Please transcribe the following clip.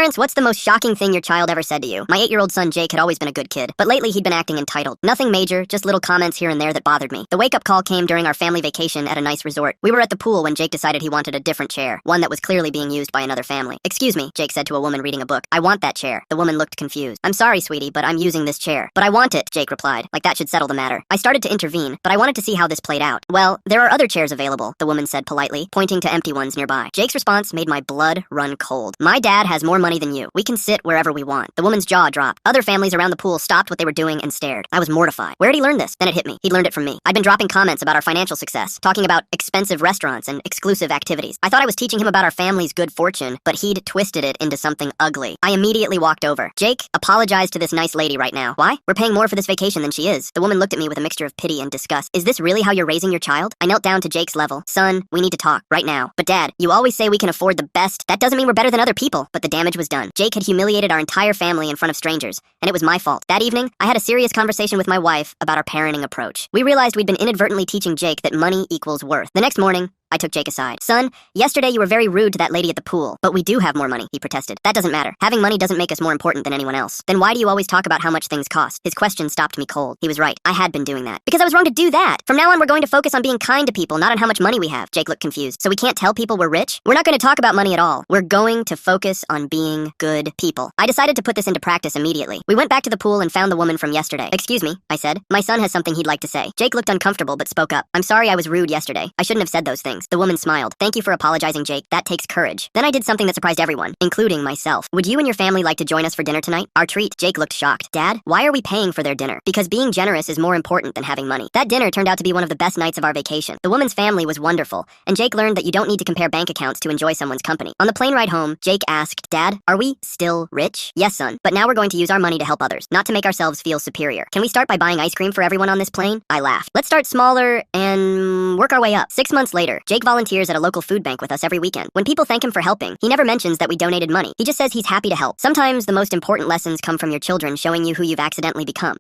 Parents, what's the most shocking thing your child ever said to you? My 8-year-old son Jake had always been a good kid, but lately he'd been acting entitled. Nothing major, just little comments here and there that bothered me. The wake-up call came during our family vacation at a nice resort. We were at the pool when Jake decided he wanted a different chair, one that was clearly being used by another family. "Excuse me," Jake said to a woman reading a book. "I want that chair." The woman looked confused. "I'm sorry, sweetie, but I'm using this chair." "But I want it," Jake replied, like that should settle the matter. I started to intervene, but I wanted to see how this played out. "Well, there are other chairs available," the woman said politely, pointing to empty ones nearby. Jake's response made my blood run cold. "My dad has more money than you. We can sit wherever we want." The woman's jaw dropped. Other families around the pool stopped what they were doing and stared. I was mortified. Where'd he learn this? Then it hit me. He'd learned it from me. I'd been dropping comments about our financial success, talking about expensive restaurants and exclusive activities. I thought I was teaching him about our family's good fortune, but he'd twisted it into something ugly. I immediately walked over. "Jake, apologize to this nice lady right now." "Why? We're paying more for this vacation than she is." The woman looked at me with a mixture of pity and disgust. "Is this really how you're raising your child?" I knelt down to Jake's level. "Son, we need to talk right now." "But Dad, you always say we can afford the best. That doesn't mean we're better than other people." But the damage was done. Jake had humiliated our entire family in front of strangers, and it was my fault. That evening, I had a serious conversation with my wife about our parenting approach. We realized we'd been inadvertently teaching Jake that money equals worth. The next morning, I took Jake aside. "Son, yesterday you were very rude to that lady at the pool, but we do have more money," he protested. "That doesn't matter. Having money doesn't make us more important than anyone else." "Then why do you always talk about how much things cost?" His question stopped me cold. He was right. I had been doing that. "Because I was wrong to do that. From now on, we're going to focus on being kind to people, not on how much money we have." Jake looked confused. "So we can't tell people we're rich? We're not going to talk about money at all. We're going to focus on being good people." I decided to put this into practice immediately. We went back to the pool and found the woman from yesterday. "Excuse me," I said. "My son has something he'd like to say." Jake looked uncomfortable but spoke up. "I'm sorry I was rude yesterday. I shouldn't have said those things." The woman smiled. "Thank you for apologizing, Jake. That takes courage." Then I did something that surprised everyone, including myself. "Would you and your family like to join us for dinner tonight? Our treat." Jake looked shocked. "Dad, why are we paying for their dinner?" "Because being generous is more important than having money." That dinner turned out to be one of the best nights of our vacation. The woman's family was wonderful, and Jake learned that you don't need to compare bank accounts to enjoy someone's company. On the plane ride home, Jake asked, "Dad, are we still rich?" "Yes, son, but now we're going to use our money to help others, not to make ourselves feel superior. Can we start by buying ice cream for everyone on this plane?" I laughed. "Let's start smaller and work our way up." 6 months later, Jake volunteers at a local food bank with us every weekend. When people thank him for helping, he never mentions that we donated money. He just says he's happy to help. Sometimes the most important lessons come from your children showing you who you've accidentally become.